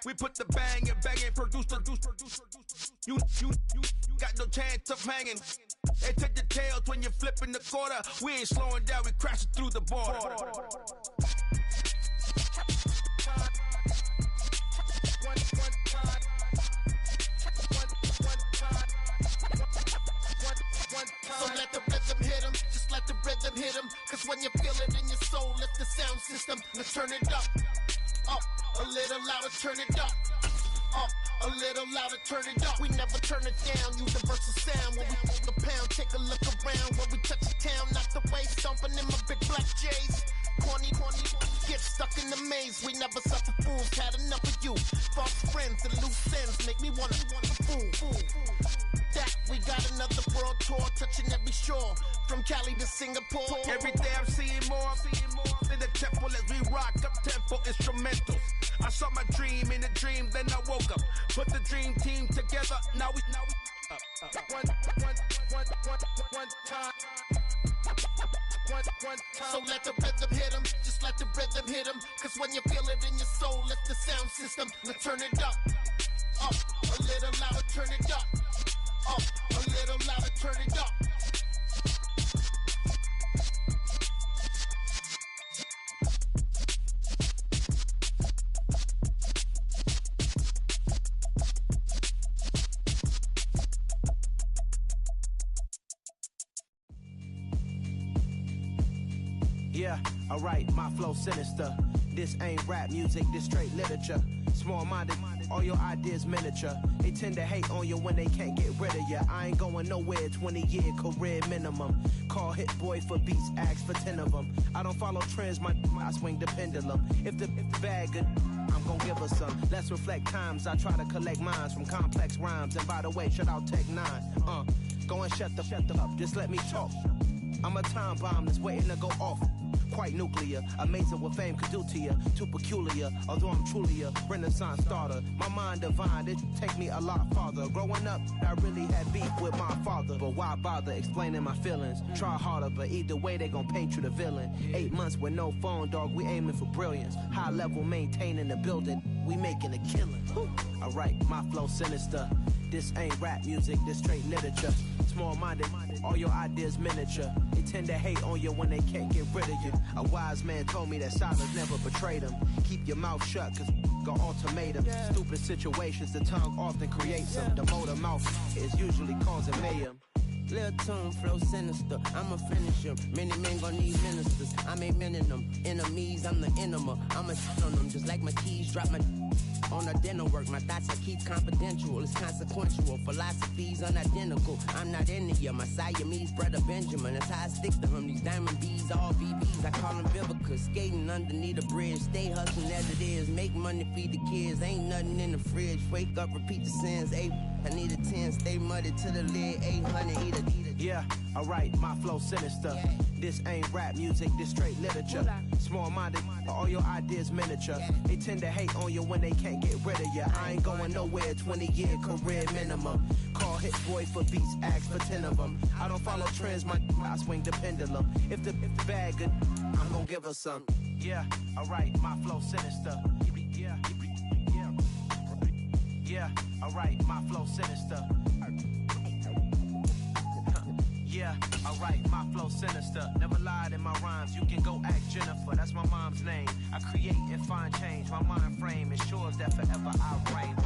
We put the bang and bang and produce. You got no chance of hanging. They take the tails when you're flipping the quarter. We ain't slowing down, we crashing through the border. So let the rhythm hit him, just let the rhythm hit him. Cause when you feel it in your soul, lift the sound system. Let's turn it up, a little louder, turn it up. A little louder, turn it up. We never turn it down, universal sound. When we move the pound, take a look around. When we touch the town, knock the way, stomping in my big black J's. Corny, get stuck in the maze. We never suffer fools, had enough of you. False friends and loose ends make me wanna fool. That we got another world tour, touching every shore, from Cali to Singapore. Every day I'm seeing more in the temple as we rock up tempo instrumentals. I saw my dream in a dream, then I woke up. Put the dream team together, now we one time. So let the rhythm hit him, just let the rhythm hit him. Cause when you feel it in your soul, lift the sound system. Let's turn it up, a little louder, turn it up. A little louder, turn it up. Yeah, alright, my flow sinister. This ain't rap music, this straight literature. Small-minded, all your ideas miniature. They tend to hate on you when they can't get rid of you. I ain't going nowhere, 20-year career minimum. Call Hit Boy for beats, ask for 10 of them. I don't follow trends, I swing the pendulum. If the bag good, I'm gon' give her some. Let's reflect times, I try to collect minds from complex rhymes. And by the way, shout out Tech 9. Go and shut the up, just let me talk. I'm a time bomb that's waiting to go off. Quite nuclear, amazing what fame could do to you. Too peculiar, although I'm truly a renaissance starter. My mind divine, it take me a lot farther. Growing up, I really had beef with my father. But why bother explaining my feelings? Try harder, but either way they gon' paint you the villain. 8 months with no phone, dog, we aiming for brilliance. High level maintaining the building, we making a killing. Alright, my flow sinister. This ain't rap music, this straight literature. Small-minded, all your ideas miniature. They tend to hate on you when they can't get rid of you. A wise man told me that silence never betrayed him. Keep your mouth shut, cause got ultimatums. Stupid situations, the tongue often creates them. The motor mouth is usually causing mayhem. Lil' tune, flow sinister, I'ma finish him. Many men gon' need ministers, I ain't mending them. Enemies, I'm the enema, I'ma shit on them. Just like my keys, drop my on the dinner work. My thoughts I keep confidential, it's consequential. Philosophies unidentical, I'm not into you. My Siamese brother Benjamin, that's how I stick to him. These diamond bees, all BBs, I call them Vivica. Skating underneath a bridge, stay hustling as it is. Make money, feed the kids, ain't nothing in the fridge. Wake up, repeat the sins, I need a 10, stay muddy to the lid, 800, eat a. Yeah, alright, my flow sinister. This ain't rap music, this straight literature. Small-minded, all your ideas miniature. They tend to hate on you when they can't get rid of you. I ain't going nowhere, 20-year career minimum. Call Hit Boy for beats, ask for 10 of them. I don't follow trends, I swing the pendulum. If the bag good, I'm gon' give her some. Yeah, alright, my flow sinister. Yeah, alright, my flow sinister. Yeah, alright, my flow sinister. Never lied in my rhymes, you can go ask Jennifer. That's my mom's name. I create and find change. My mind frame ensures that forever I reign.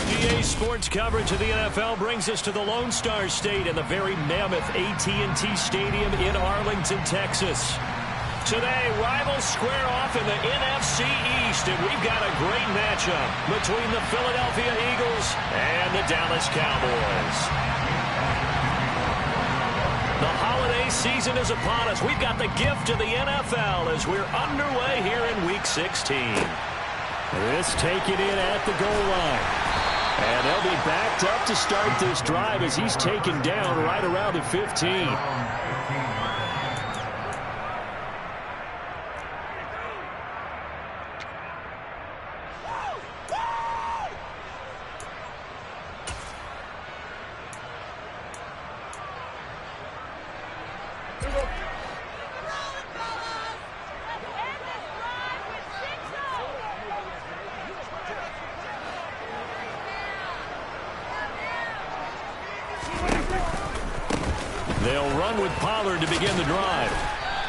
GA Sports coverage of the NFL brings us to the Lone Star State in the very mammoth AT&T Stadium in Arlington, Texas. Today, rivals square off in the NFC East, and we've got a great matchup between the Philadelphia Eagles and the Dallas Cowboys. The holiday season is upon us. We've got the gift of the NFL as we're underway here in Week 16. This taken in at the goal line. And they'll be backed up to start this drive as he's taken down right around the 15. with Pollard to begin the drive.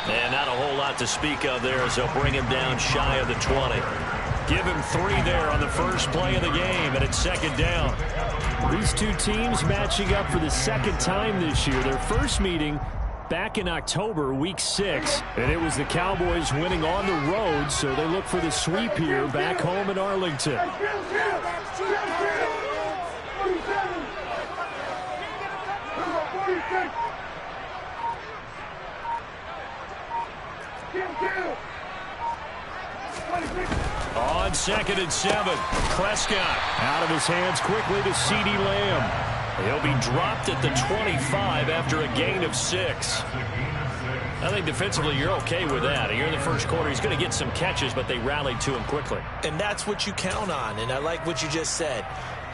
And not a whole lot to speak of there as they'll bring him down shy of the 20. Give him 3 there on the first play of the game, and it's second down. These two teams matching up for the second time this year. Their first meeting back in October, week 6, and it was the Cowboys winning on the road, so they look for the sweep here back home in Arlington. On 2nd and 7, Prescott Out of his hands quickly to CeeDee Lamb. He'll be dropped at the 25 after a gain of 6. I think defensively you're okay with that. You're in the first quarter. He's going to get some catches, but they rallied to him quickly. And that's what you count on, and I like what you just said.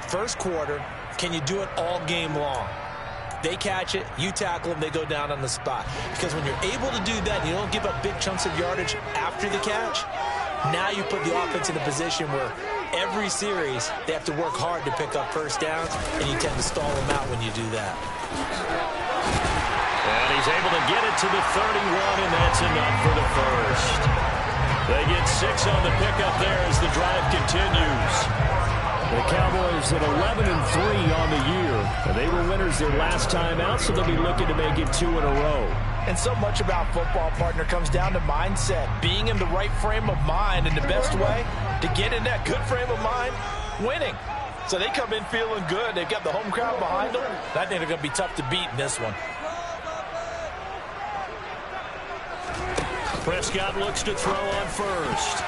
First quarter, can you do it all game long? They catch it, you tackle them, they go down on the spot. Because when you're able to do that, you don't give up big chunks of yardage after the catch. Now you put the offense in a position where every series they have to work hard to pick up first downs, and you tend to stall them out when you do that. And he's able to get it to the 31, and that's enough for the first. They get 6 on the pickup there as the drive continues. The Cowboys at 11-3 on the year. They were winners their last time out, so they'll be looking to make it 2 in a row. And so much about football, partner, comes down to mindset. Being in the right frame of mind, and the best way to get in that good frame of mind, winning. So they come in feeling good. They've got the home crowd behind them. I think they're going to be tough to beat in this one. Prescott looks to throw on first.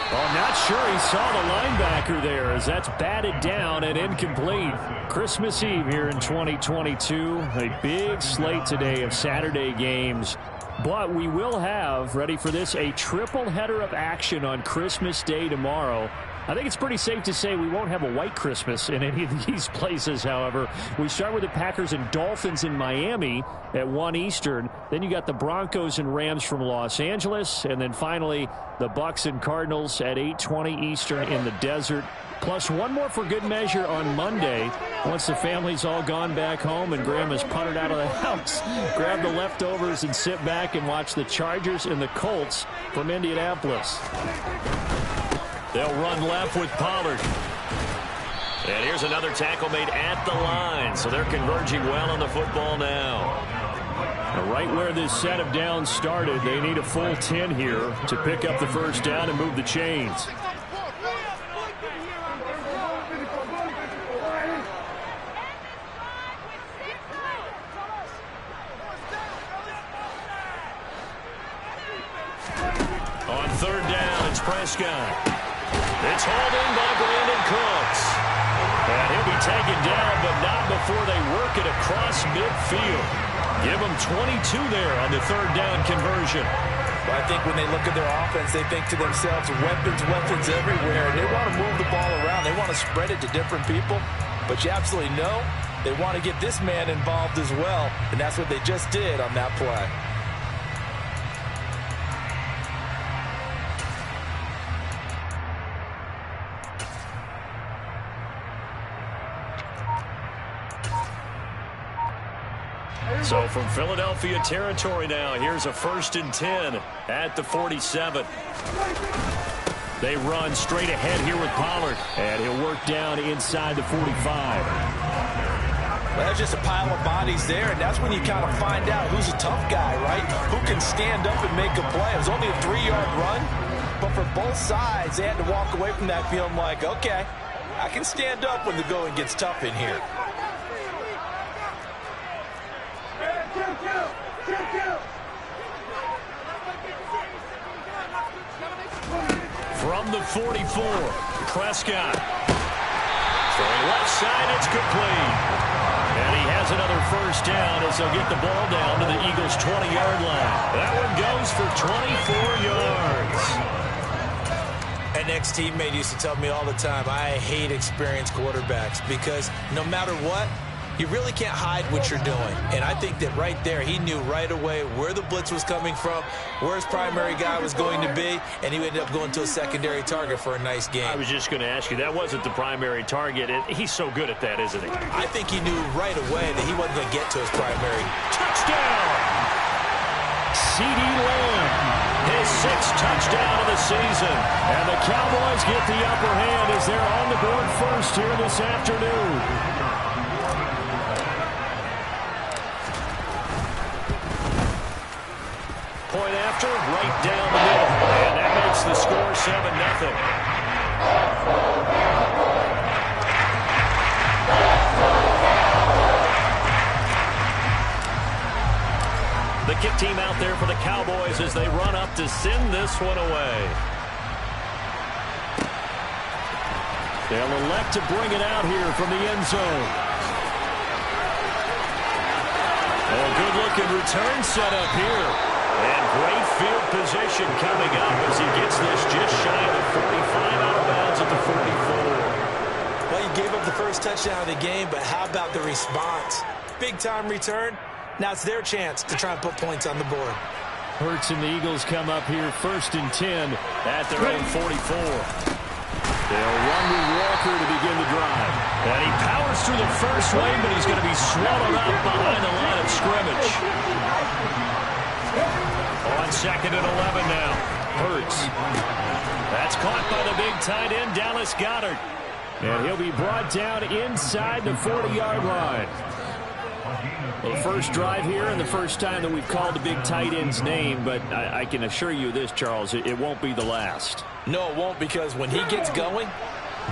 I'm not sure he saw the linebacker there as that's batted down and incomplete. Christmas Eve here in 2022. A big slate today of Saturday games. But we will have, ready for this, a triple header of action on Christmas Day tomorrow. I think it's pretty safe to say we won't have a white Christmas in any of these places, however. We start with the Packers and Dolphins in Miami at 1 Eastern. Then you got the Broncos and Rams from Los Angeles. And then finally, the Bucs and Cardinals at 8:20 Eastern in the desert. Plus one more for good measure on Monday. Once the family's all gone back home and Grandma's punted out of the house, grab the leftovers and sit back and watch the Chargers and the Colts from Indianapolis. They'll run left with Pollard. And here's another tackle made at the line. So they're converging well on the football now. Right where this set of downs started, they need a full 10 here to pick up the first down and move the chains. On 3rd down, it's Prescott. It's holding by Brandon Cooks. And he'll be taken down, but not before they work it across midfield. Give them 22 there on the 3rd down conversion. Well, I think when they look at their offense, they think to themselves, weapons everywhere. And they want to move the ball around. They want to spread it to different people. But you absolutely know they want to get this man involved as well. And that's what they just did on that play. So from Philadelphia territory now, here's a 1st and 10 at the 47. They run straight ahead here with Pollard, and he'll work down inside the 45. Well, that's just a pile of bodies there, and that's when you kind of find out who's a tough guy, right? Who can stand up and make a play. It was only a 3-yard run, but for both sides, they had to walk away from that feeling like, okay, I can stand up when the going gets tough in here. From the 44, Prescott. Throwing left side, it's complete. And he has another first down as they'll get the ball down to the Eagles' 20-yard line. That one goes for 24 yards. An ex-teammate used to tell me all the time, I hate experienced quarterbacks because no matter what, you really can't hide what you're doing. And I think that right there, he knew right away where the blitz was coming from, where his primary guy was going to be, and he ended up going to a secondary target for a nice game. I was just going to ask you, that wasn't the primary target. He's so good at that, isn't he? I think he knew right away that he wasn't going to get to his primary. Touchdown! CeeDee Lamb. His 6th touchdown of the season. And the Cowboys get the upper hand as they're on the board first here this afternoon. Point after, right down the middle. And that makes the score 7-0. The kick team out there for the Cowboys as they run up to send this one away. They'll elect to bring it out here from the end zone. A good-looking return set up here. And great field position coming up as he gets this just shy of the 45 out of bounds at the 44. Well, he gave up the first touchdown of the game, but how about the response? Big-time return. Now it's their chance to try and put points on the board. Hurts and the Eagles come up here 1st and 10 at their own 44. They'll run with Walker to begin the drive. And he powers through the first lane, but he's going to be swallowed up behind the line of scrimmage. On 2nd and 11 now. Hurts. That's caught by the big tight end, Dallas Goedert. And he'll be brought down inside the 40-yard line. Well, the first drive here and the first time that we've called the big tight end's name, but I can assure you this, Charles, it won't be the last. No, it won't, because when he gets going,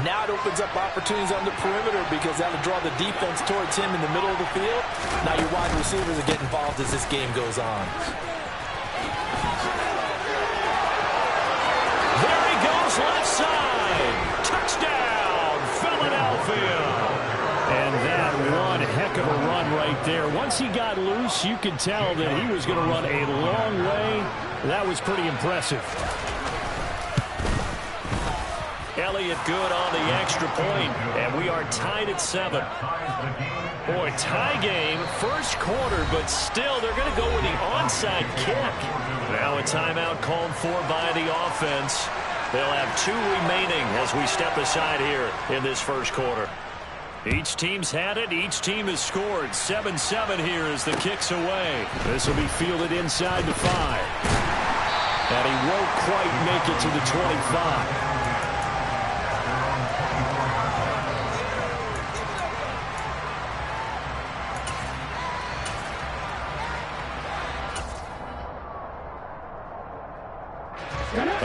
now it opens up opportunities on the perimeter because that'll draw the defense towards him in the middle of the field. Now your wide receivers are getting involved as this game goes on. There he goes, left side. Touchdown, Philadelphia. And that one heck of a run right there. Once he got loose, you could tell that he was going to run a long way. That was pretty impressive. Elliott good on the extra point, and we are tied at 7. Boy, tie game, first quarter, but still they're going to go with the onside kick. Now a timeout called for by the offense. They'll have 2 remaining as we step aside here in this first quarter. Each team's had it. Each team has scored. 7-7 here as the kick's away. This will be fielded inside the 5. And he won't quite make it to the 25.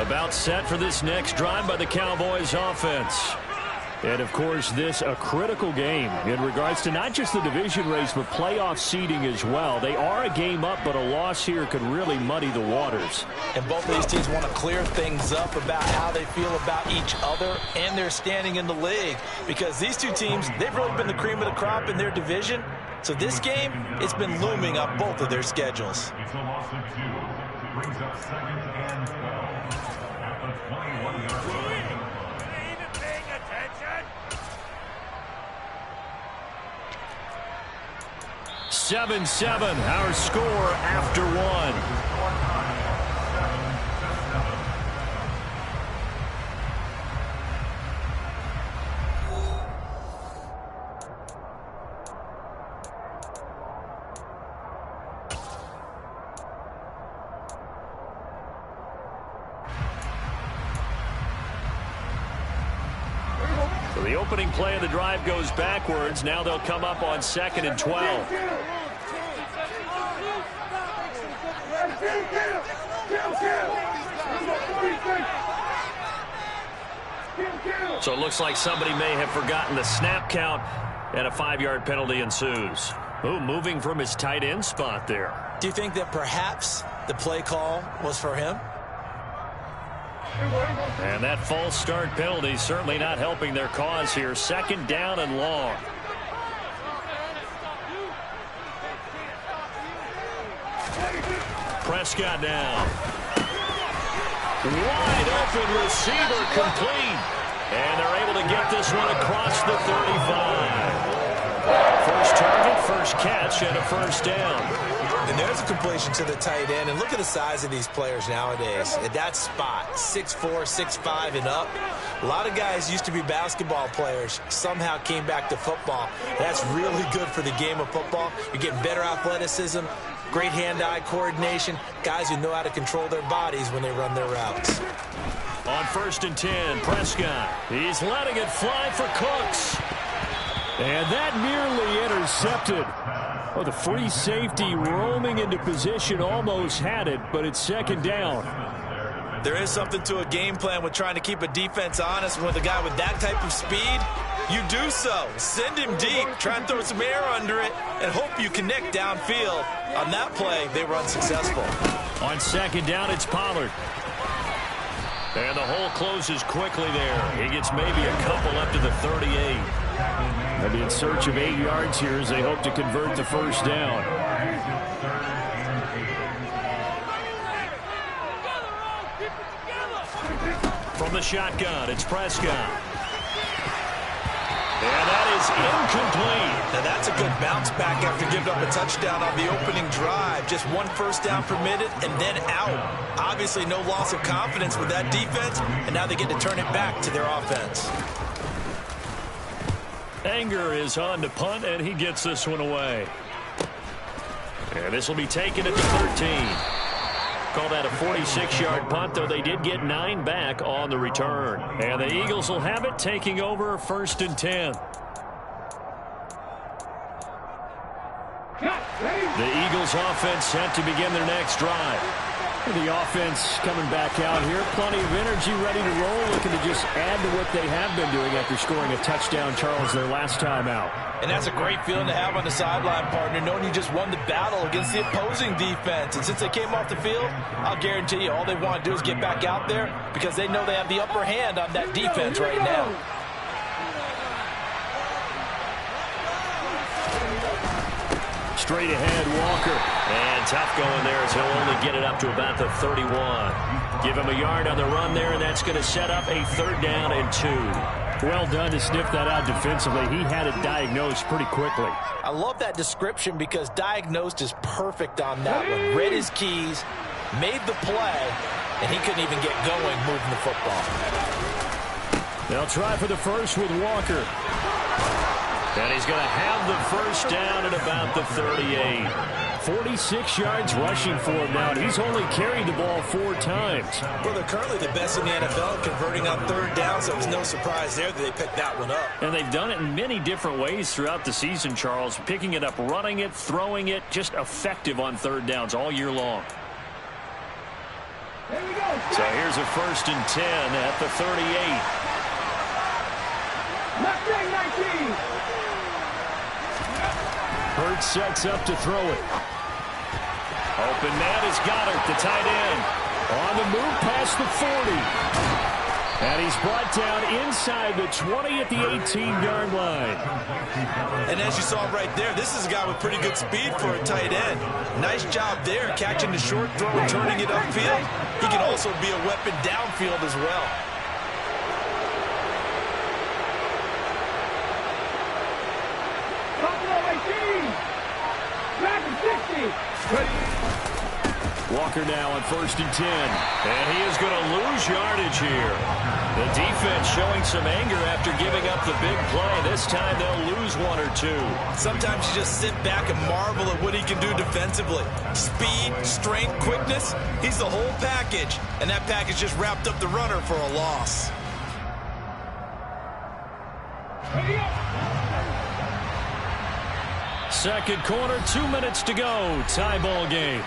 About set for this next drive by the Cowboys offense. And, of course, this a critical game in regards to not just the division race, but playoff seeding as well. They are a game up, but a loss here could really muddy the waters. And both of these teams want to clear things up about how they feel about each other and their standing in the league. Because these two teams, they've really been the cream of the crop in their division. So this game, it's been looming on both of their schedules. It's a loss of 2. Brings up 2nd and 12 at the 21-yard line. 7-7, our score after 1. So the opening play of the drive goes backwards. Now they'll come up on 2nd and 12. So it looks like somebody may have forgotten the snap count, and a 5-yard penalty ensues. Ooh, moving from his tight end spot there. Do you think that perhaps the play call was for him? And that false start penalty certainly not helping their cause here. 2nd down and long. Prescott now. Wide open receiver complete. And they're able to get this one across the 35. First target, first catch, and a first down. And there's a completion to the tight end. And look at the size of these players nowadays. At that spot, 6'4", 6'5", and up. A lot of guys used to be basketball players, somehow came back to football. That's really good for the game of football. You're getting better athleticism, great hand-eye coordination, guys who know how to control their bodies when they run their routes. On 1st and 10, Prescott. He's letting it fly for Cooks. And that nearly intercepted. Oh, the free safety roaming into position almost had it, but it's 2nd down. There is something to a game plan with trying to keep a defense honest. With a guy with that type of speed, you do so. Send him deep, try and throw some air under it, and hope you connect downfield. On that play, they were unsuccessful. On 2nd down, it's Pollard. And the hole closes quickly there. He gets maybe a couple up to the 38. They'll be in search of 8 yards here as they hope to convert the 1st down. From the shotgun, it's Prescott. And that is incomplete. Now that's a good bounce back after giving up a touchdown on the opening drive. Just 1 first down permitted and then out. Obviously no loss of confidence with that defense, and now they get to turn it back to their offense. Anger is on to punt, and he gets this one away. And this will be taken at the 13. Call that a 46-yard punt, though they did get 9 back on the return. And the Eagles will have it, taking over 1st and 10. The Eagles offense set to begin their next drive. The offense coming back out here. Plenty of energy, ready to roll, looking to just add to what they have been doing after scoring a touchdown, Charles, their last time out. And that's a great feeling to have on the sideline, partner, knowing you just won the battle against the opposing defense. And since they came off the field, I'll guarantee you all they want to do is get back out there because they know they have the upper hand on that defense right now. Straight ahead, Walker. And tough going there as he'll only get it up to about the 31. Give him a yard on the run there, and that's going to set up a 3rd down and 2. Well done to sniff that out defensively. He had it diagnosed pretty quickly. I love that description because diagnosed is perfect on that one. Read his keys, made the play, and he couldn't even get going moving the football. They'll try for the first with Walker. And he's going to have the 1st down at about the 38. 46 yards rushing for him now, and he's only carried the ball 4 times. Well, they're currently the best in the NFL converting on 3rd down, so it was no surprise there that they picked that one up. And they've done it in many different ways throughout the season, Charles. Picking it up, running it, throwing it, just effective on 3rd downs all year long. So here's a 1st and 10 at the 38. Hurts sets up to throw it. Open man is Goddard, the tight end. On the move past the 40. And he's brought down inside the 20 at the 18-yard line. And as you saw right there, this is a guy with pretty good speed for a tight end. Nice job there, catching the short throw and turning it upfield. He can also be a weapon downfield as well. Walker now on 1st and 10. And he is going to lose yardage here. The defense showing some anger after giving up the big play. This time they'll lose 1 or 2. Sometimes you just sit back and marvel at what he can do defensively. Speed, strength, quickness. He's the whole package. And that package just wrapped up the runner for a loss. Second quarter, 2 minutes to go. Tie ball game.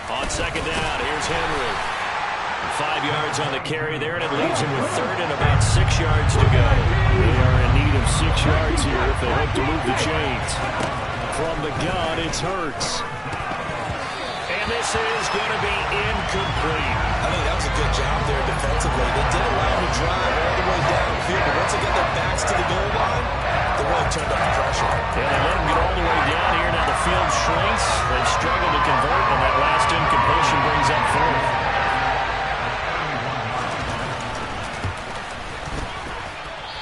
On 2nd down, here's Henry. 5 yards on the carry there, and it leaves him with 3rd and about 6 yards to go. They are in need of 6 yards here if they hope to move the chains. From the gun, it's Hurts. And this is going to be incomplete. I think that was a good job there defensively. They did allow him to drive all the way downfield, but once they got their backs to the goal line, they really turned up the pressure. Yeah, they let him get all the way down here. Now the field shrinks. They struggle to convert, and that last incompletion brings up 4th.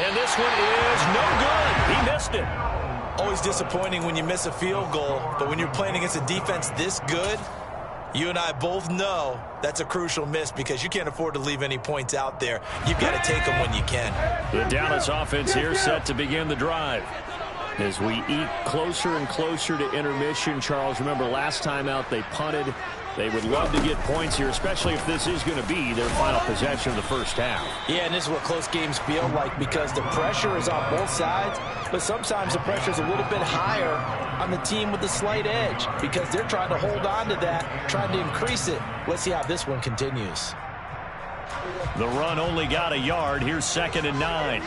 And this one is no good. He missed it. always disappointing when you miss a field goal, but when you're playing against a defense this good, you and I both know that's a crucial miss because you can't afford to leave any points out there. You've got to take them when you can. The Dallas offense here set to begin the drive. As we eat closer and closer to intermission, Charles, remember last time out they punted. They would love to get points here, especially if this is going to be their final possession of the first half. Yeah, and this is what close games feel like because the pressure is on both sides, but sometimes the pressure is a little bit higher on the team with the slight edge because they're trying to hold on to that, trying to increase it. Let's see how this one continues. The run only got a yard. Here's 2nd and 9.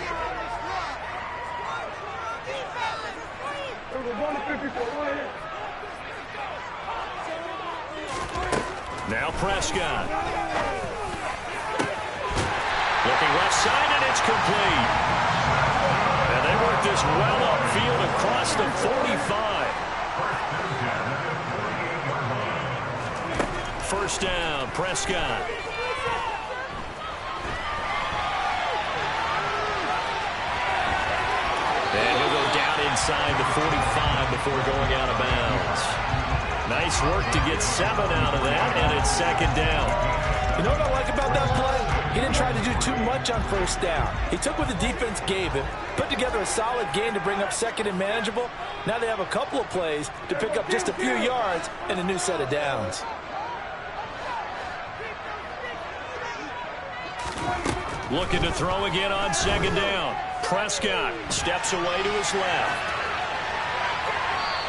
Now Prescott. Looking left side, and it's complete. And they work this well upfield across the 45. First down, Prescott. And he'll go down inside the 45 before going out of bounds. Nice work to get 7 out of that, and it's 2nd down. You know what I like about that play? He didn't try to do too much on first down. He took what the defense gave him, put together a solid game to bring up 2nd and manageable. Now they have a couple of plays to pick up just a few yards and a new set of downs. Looking to throw again on 2nd down. Prescott steps away to his left.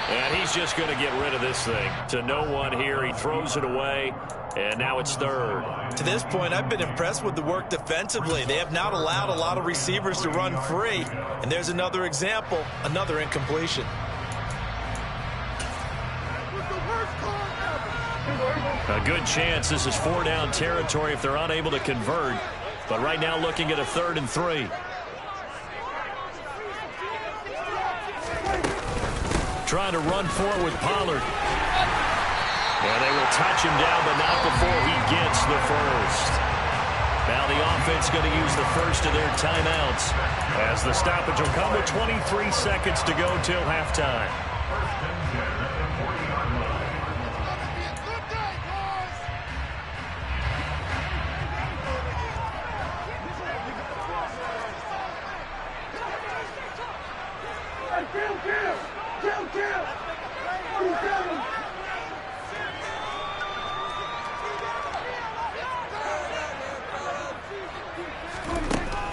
And he's just going to get rid of this thing. To no one here. He throws it away, and now it's 3rd. To this point, I've been impressed with the work defensively. They have not allowed a lot of receivers to run free. And there's another example, another incompletion. A good chance this is 4-down territory if they're unable to convert. But right now looking at a 3rd and 3. Trying to run forward with Pollard. And they will touch him down, but not before he gets the first. Now the offense going to use the first of their timeouts as the stoppage will come with 23 seconds to go till halftime.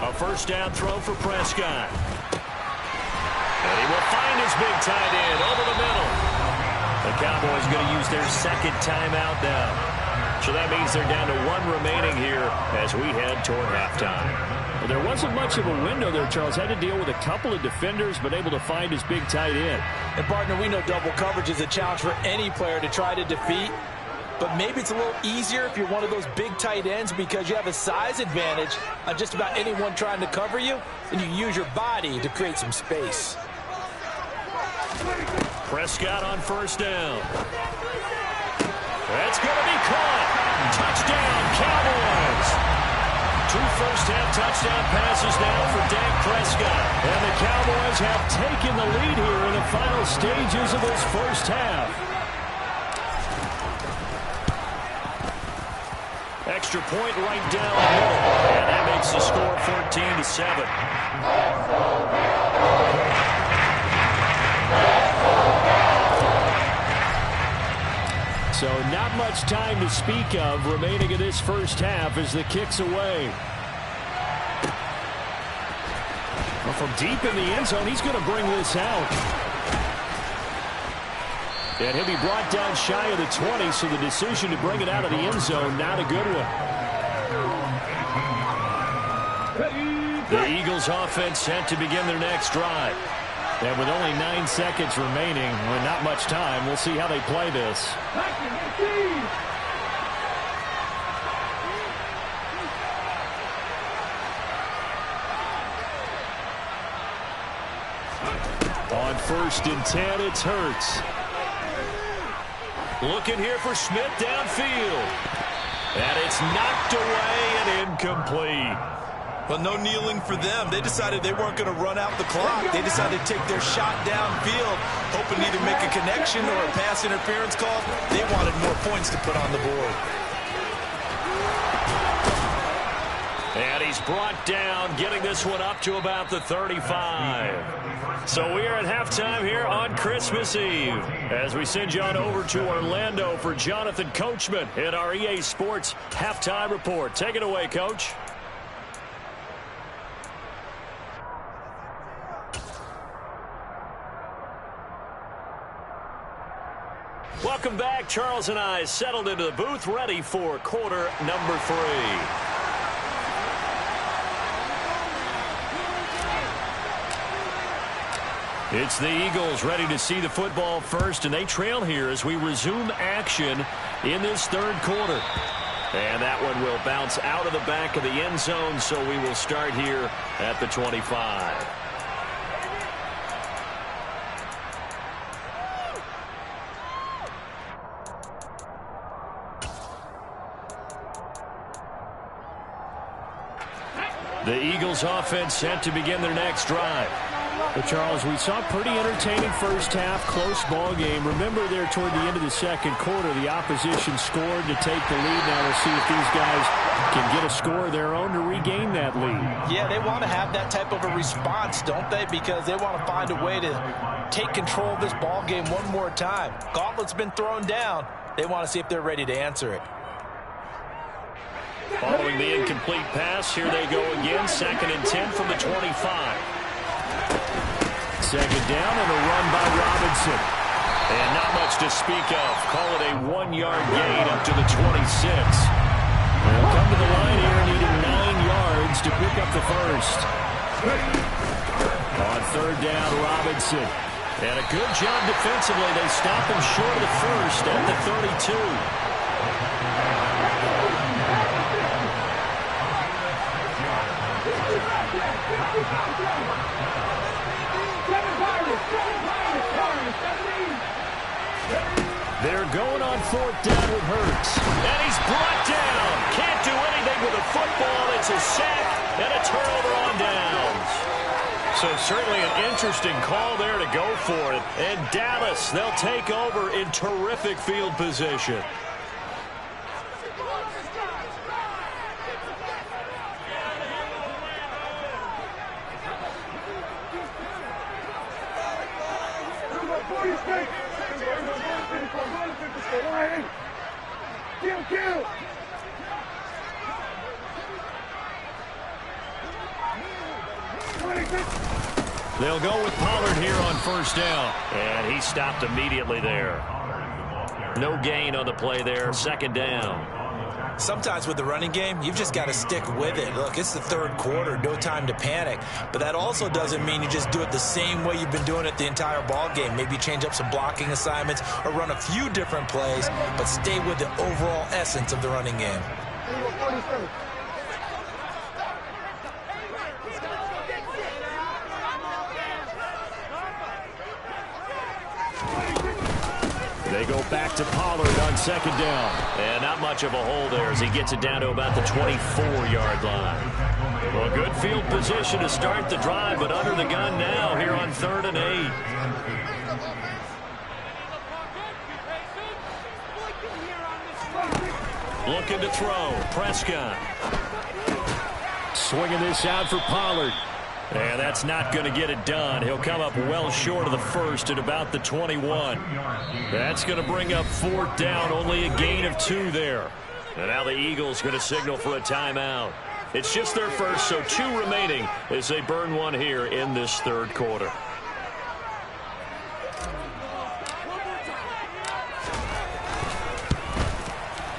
A first down throw for Prescott. And he will find his big tight end over the middle. The Cowboys going to use their 2nd timeout now. So that means they're down to 1 remaining here as we head toward halftime. Well, there wasn't much of a window there, Charles. Had to deal with a couple of defenders, but able to find his big tight end. And, partner, we know double coverage is a challenge for any player to try to defeat. But maybe it's a little easier if you're one of those big tight ends because you have a size advantage on just about anyone trying to cover you, and you use your body to create some space. Prescott on first down. That's going to be caught. Touchdown, Cowboys. 2 first-half touchdown passes now for Dak Prescott. And the Cowboys have taken the lead here in the final stages of this first half. Extra point right down the middle. And that makes the score 14-7. So not much time to speak of remaining in this first half as the kick's away. Well, from deep in the end zone, he's going to bring this out. And he'll be brought down shy of the 20, so the decision to bring it out of the end zone, not a good one. The Eagles offense set to begin their next drive. And with only 9 seconds remaining, with not much time, we'll see how they play this. On 1st and 10, it's Hurts. Looking here for Smith downfield. And it's knocked away and incomplete. Well, no kneeling for them. They decided they weren't going to run out the clock. They decided to take their shot downfield, hoping to either make a connection or a pass interference call. They wanted more points to put on the board. And he's brought down, getting this one up to about the 35. So we are at halftime here on Christmas Eve as we send you on over to Orlando for Jonathan Coachman in our EA Sports Halftime Report. Take it away, Coach. Welcome back. Charles and I settled into the booth, ready for quarter number 3. It's the Eagles ready to see the football first, and they trail here as we resume action in this third quarter. And that one will bounce out of the back of the end zone, so we will start here at the 25. The Eagles offense set to begin their next drive. But Charles, we saw a pretty entertaining first half, close ball game. Remember there toward the end of the second quarter, the opposition scored to take the lead. Now we'll see if these guys can get a score of their own to regain that lead. Yeah, they want to have that type of a response, don't they? Because they want to find a way to take control of this ball game one more time. Gauntlet's been thrown down. They want to see if they're ready to answer it. Following the incomplete pass, here they go again. 2nd and 10 from the 25. Second down and a run by Robinson. And not much to speak of. Call it a 1-yard gain up to the 26. They'll come to the line here needing 9 yards to pick up the first. On third down, Robinson. And a good job defensively. They stop him short of the first at the 32. They're going on 4th down with Hurts. And he's brought down. Can't do anything with a football. It's a sack and a turnover on downs. So certainly an interesting call there to go for it. And Dallas, they'll take over in terrific field position. They'll go with Pollard here on first down. And he stopped immediately there. No gain on the play there. 2nd down. Sometimes with the running game, you've just got to stick with it. Look, it's the third quarter, no time to panic. But that also doesn't mean you just do it the same way you've been doing it the entire ball game. Maybe change up some blocking assignments or run a few different plays, but stay with the overall essence of the running game. They go back to Pollard on 2nd down. And not much of a hole there as he gets it down to about the 24-yard line. Well, good field position to start the drive, but under the gun now here on 3rd and 8. Looking to throw. Prescott. Swinging this out for Pollard. And that's not going to get it done. He'll come up well short of the first at about the 21. That's going to bring up 4th down. Only a gain of 2 there. And now the Eagles going to signal for a timeout. It's just their first, so 2 remaining as they burn one here in this third quarter.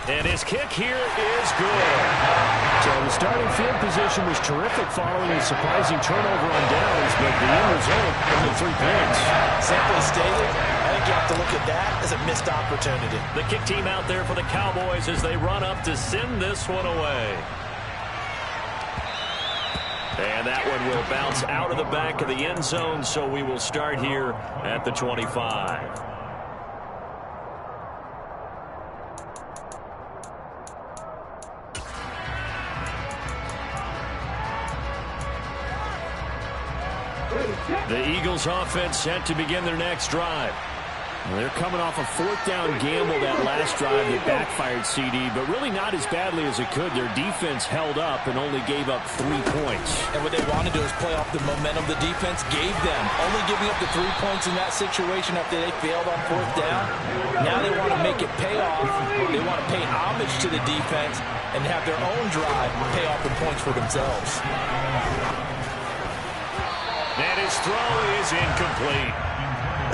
And his kick here is good. So the starting field position was terrific following a surprising turnover on downs, but the end result only 3 points. Simply stated, I think you have to look at that as a missed opportunity. The kick team out there for the Cowboys as they run up to send this one away. And that one will bounce out of the back of the end zone, so we will start here at the 25. The Eagles offense set to begin their next drive. They're coming off a fourth down gamble that last drive that backfired, CD, but really not as badly as it could. Their defense held up and only gave up 3 points. And what they want to do is play off the momentum the defense gave them. Only giving up the 3 points in that situation after they failed on fourth down. Now they want to make it pay off. They want to pay homage to the defense and have their own drive pay off the points for themselves. And his throw is incomplete.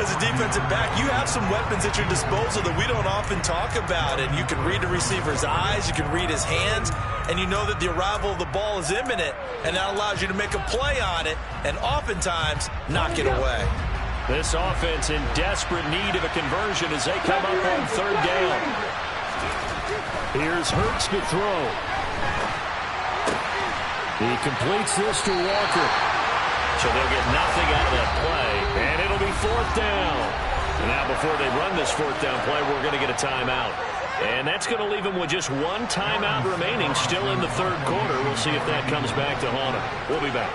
As a defensive back, you have some weapons at your disposal that we don't often talk about. And you can read the receiver's eyes, you can read his hands, and you know that the arrival of the ball is imminent, and that allows you to make a play on it and oftentimes knock it away. This offense in desperate need of a conversion as they come up on third down. Here's Hurts to throw. He completes this to Walker. So they'll get nothing out of that play, and it'll be fourth down. And now before they run this fourth down play, we're going to get a timeout. And that's going to leave them with just one timeout remaining still in the third quarter. We'll see if that comes back to haunt them. We'll be back.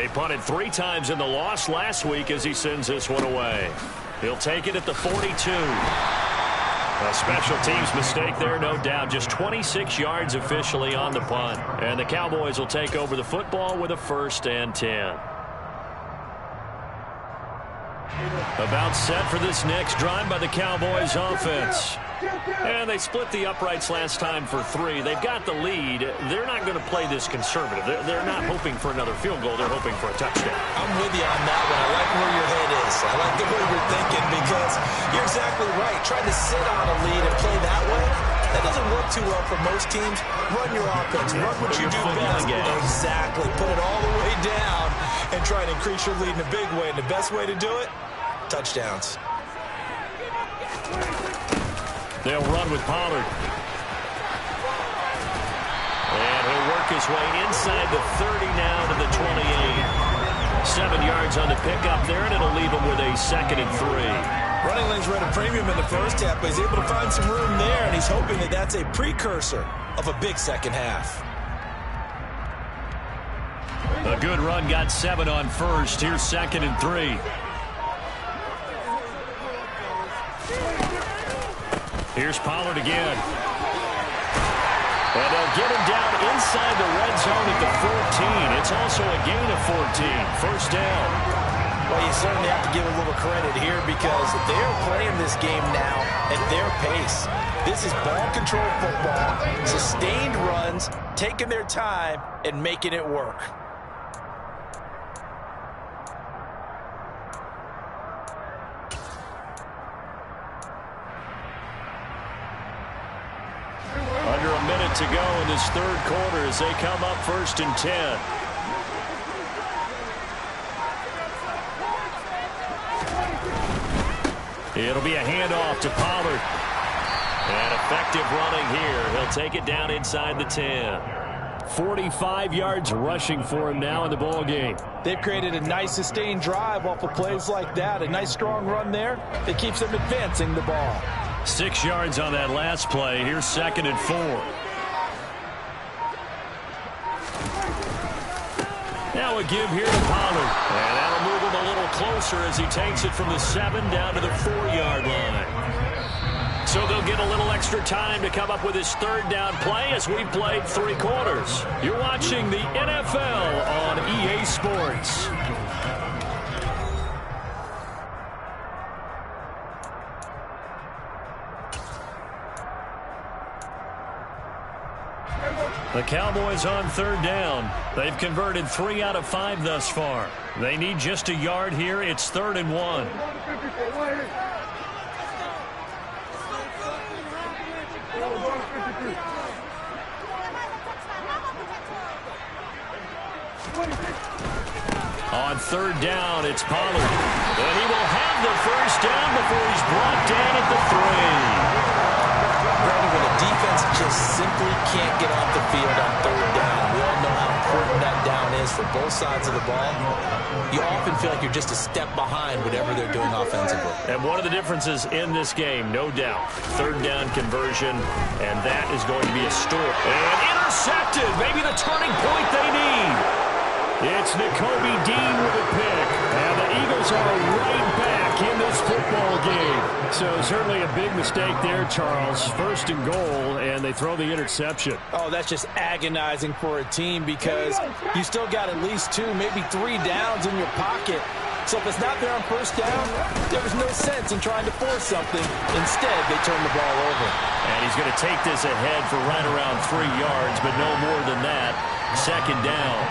He punted 3 times in the loss last week as he sends this one away. He'll take it at the 42. A special teams mistake there, no doubt. Just 26 yards officially on the punt. And the Cowboys will take over the football with a 1st and 10. About set for this next drive by the Cowboys offense. And they split the uprights last time for 3. They've got the lead. They're not going to play this conservative. They're not hoping for another field goal. They're hoping for a touchdown. I'm with you on that one. I like where your head is. I like the way you're thinking because you're exactly right. Trying to sit on a lead and play that way, that doesn't work too well for most teams. Run your offense. Run what you do best. Exactly. Put it all the way down and try and increase your lead in a big way. And the best way to do it, touchdowns. They'll run with Pollard. And he'll work his way inside the 30 now to the 28. 7 yards on the pickup there, and it'll leave him with a 2nd and 3. Running lanes were at a premium in the first half, but he's able to find some room there, and he's hoping that that's a precursor of a big second half. A good run got 7 on first. Here's 2nd and 3. Here's Pollard again. And they'll get him down inside the red zone at the 14. It's also a gain of 14. 1st down. Well, you certainly have to give a little credit here because they're playing this game now at their pace. This is ball control football, sustained runs, taking their time, and making it work. Under a minute to go in this third quarter as they come up 1st and 10. It'll be a handoff to Pollard. And effective running here. He'll take it down inside the 10. 45 yards rushing for him now in the ball game. They've created a nice sustained drive off of plays like that. A nice strong run there that keeps them advancing the ball. 6 yards on that last play. Here's 2nd and 4. Now a give here to Pollard. And that'll move him a little closer as he takes it from the 7 down to the 4-yard line. So they'll get a little extra time to come up with his 3rd down play as we've played 3 quarters. You're watching the NFL on EA Sports. The Cowboys on 3rd down. They've converted 3 out of 5 thus far. They need just a yard here. It's 3rd and 1. On 3rd down, it's Pollard. And he will have the 1st down before he's brought down at the 3. When a defense just simply can't get off the field on 3rd down, we all know how important that down is for both sides of the ball. You often feel like you're just a step behind whatever they're doing offensively. And one of the differences in this game, no doubt, 3rd down conversion, and that is going to be a story. And intercepted, maybe the turning point they need. It's Nakobe Dean with a pick. And the Eagles are right back in this football game. So certainly a big mistake there, Charles. First and goal, and they throw the interception. Oh, that's just agonizing for a team because you still got at least 2, maybe 3 downs in your pocket. So if it's not there on first down, there was no sense in trying to force something. Instead, they turn the ball over. And he's going to take this ahead for right around 3 yards, but no more than that. Second down.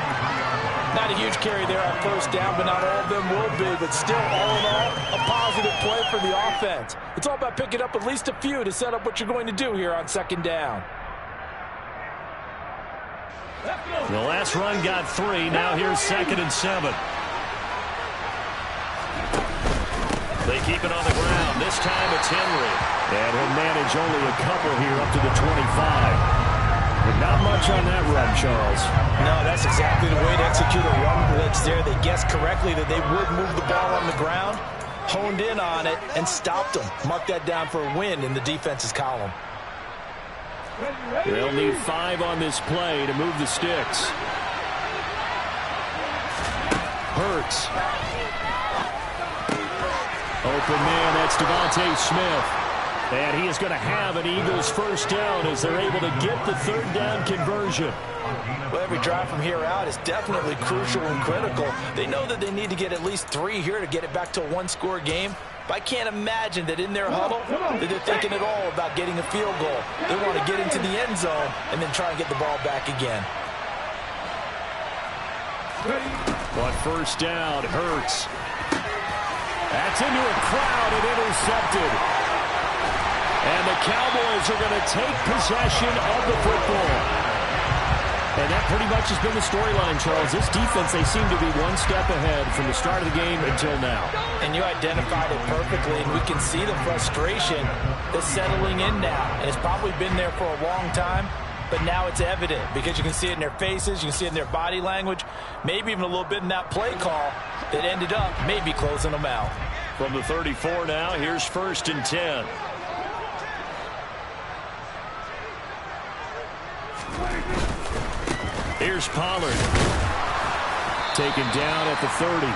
Not a huge carry there on first down, but not all of them will be. But still, all in all, a positive play for the offense. It's all about picking up at least a few to set up what you're going to do here on second down. The last run got 3. Now here's 2nd and 7. They keep it on the ground. This time it's Henry. And he'll manage only a couple here up to the 25. But not much on that run, Charles. No, that's exactly the way to execute a run blitz there. They guessed correctly that they would move the ball on the ground, honed in on it, and stopped them. Mark that down for a win in the defense's column. They'll need 5 on this play to move the sticks. Hurts. Open man, that's Devontae Smith. And he is going to have an Eagles first down as they're able to get the 3rd down conversion. Well, every drive from here out is definitely crucial and critical. They know that they need to get at least 3 here to get it back to a 1-score game. But I can't imagine that in their huddle that they're thinking at all about getting a field goal. They want to get into the end zone and then try and get the ball back again. On first down, Hurts. That's into a crowd and intercepted. And the Cowboys are going to take possession of the football. And that pretty much has been the storyline, Charles. This defense, they seem to be one step ahead from the start of the game until now. And you identified it perfectly, and we can see the frustration that's settling in now. And it's probably been there for a long time, but now it's evident because you can see it in their faces, you can see it in their body language, maybe even a little bit in that play call that ended up maybe closing them out. From the 34 now, here's 1st and 10. Here's Pollard. Taken down at the 30.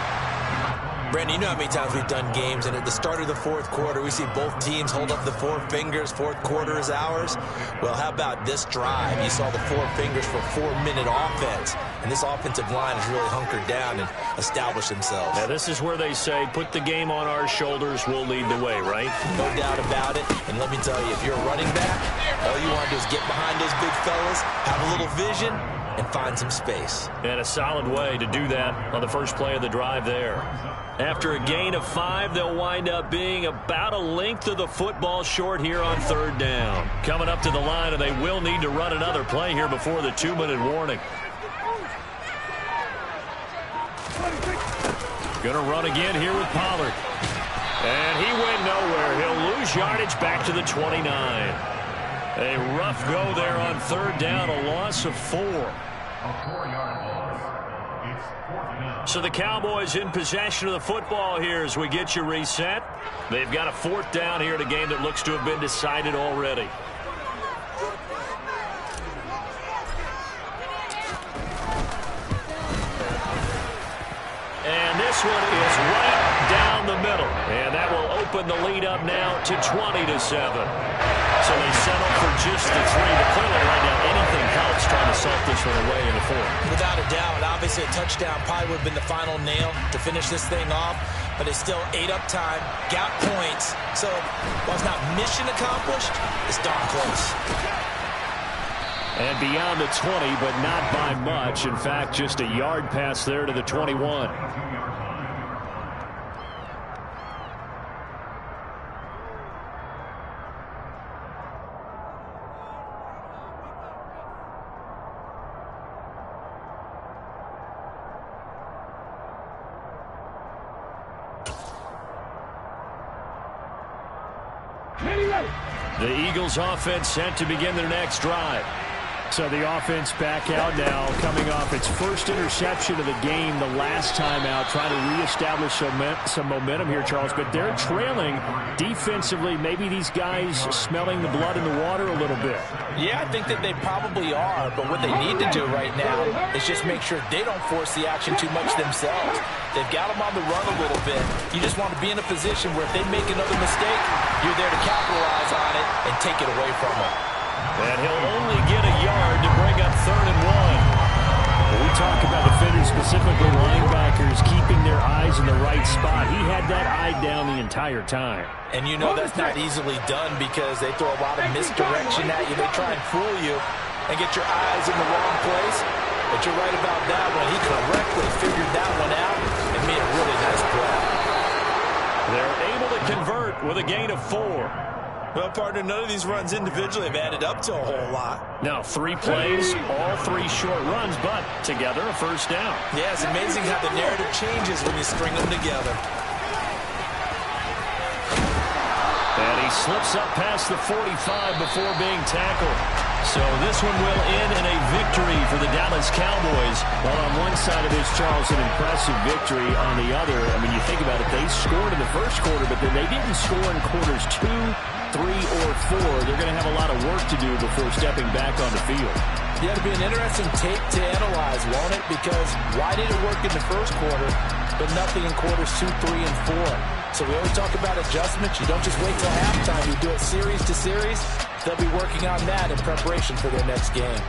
Brandon, you know how many times we've done games, and at the start of the 4th quarter, we see both teams hold up the 4 fingers. 4th quarter is ours. Well, how about this drive? You saw the 4 fingers for 4-minute offense, and this offensive line has really hunkered down and established themselves. Now, this is where they say, put the game on our shoulders, we'll lead the way, right? No doubt about it. And let me tell you, if you're a running back, all you want to do is get behind those big fellas, have a little vision, and find some space. And a solid way to do that on the first play of the drive there. After a gain of 5, they'll wind up being about a length of the football short here on 3rd down. Coming up to the line, and they will need to run another play here before the 2-minute warning. Gonna run again here with Pollard. And he went nowhere. He'll lose yardage back to the 29. A rough go there on 3rd down, a loss of 4. A 4-yard loss. It's 4th down. So the Cowboys in possession of the football here as we get you reset. They've got a 4th down here in a game that looks to have been decided already. And this one is right down the middle. And that will open the lead up now to 20-7. So they settle for just the 3. But clearly right now anything helps trying to salt this one away in the 4th. Without a doubt, obviously a touchdown probably would have been the final nail to finish this thing off. But it's still ate up time, got points. So while it's not mission accomplished, it's darn close. And beyond the 20, but not by much. In fact, just a yard pass there to the 21. The Eagles offense set to begin their next drive. So the offense back out now, coming off its first interception of the game the last time out, trying to reestablish some momentum here, Charles. But they're trailing defensively. Maybe these guys smelling the blood in the water a little bit. Yeah, I think that they probably are. But what they need to do right now is just make sure they don't force the action too much themselves. They've got them on the run a little bit. You just want to be in a position where if they make another mistake, you're there to capitalize on it and take it away from them. And he'll only get a yard to bring up 3rd and 1. When we talk about defenders, specifically linebackers, keeping their eyes in the right spot. He had that eye down the entire time. And you know that's not easily done because they throw a lot of misdirection at you. They try and fool you and get your eyes in the wrong place. But you're right about that one. He correctly figured that one out and made a really nice play. They're able to convert with a gain of 4. Well, partner, none of these runs individually have added up to a whole lot. Now 3 plays, all 3 short runs, but together a first down. Yeah, it's amazing how the narrative changes when you string them together. And he slips up past the 45 before being tackled. So this one will end in a victory for the Dallas Cowboys. Well, on one side of this, Charles, an impressive victory. On the other, I mean, you think about it, they scored in the first quarter, but then they didn't score in quarters 2, 3, or 4. They're going to have a lot of work to do before stepping back on the field. Yeah, it'll be an interesting tape to analyze, won't it? Because why did it work in the first quarter, but nothing in quarters 2, 3, and 4? So we always talk about adjustments. You don't just wait till halftime. You do it series to series. They'll be working on that in preparation for their next game.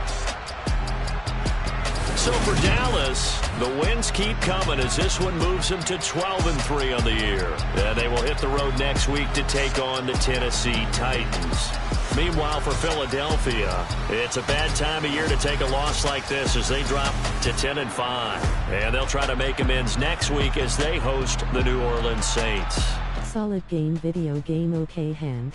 So for Dallas, the wins keep coming as this one moves them to 12-3 on the year. And they will hit the road next week to take on the Tennessee Titans. Meanwhile, for Philadelphia, it's a bad time of year to take a loss like this as they drop to 10-5. And they'll try to make amends next week as they host the New Orleans Saints. Solid game, video game, okay hand.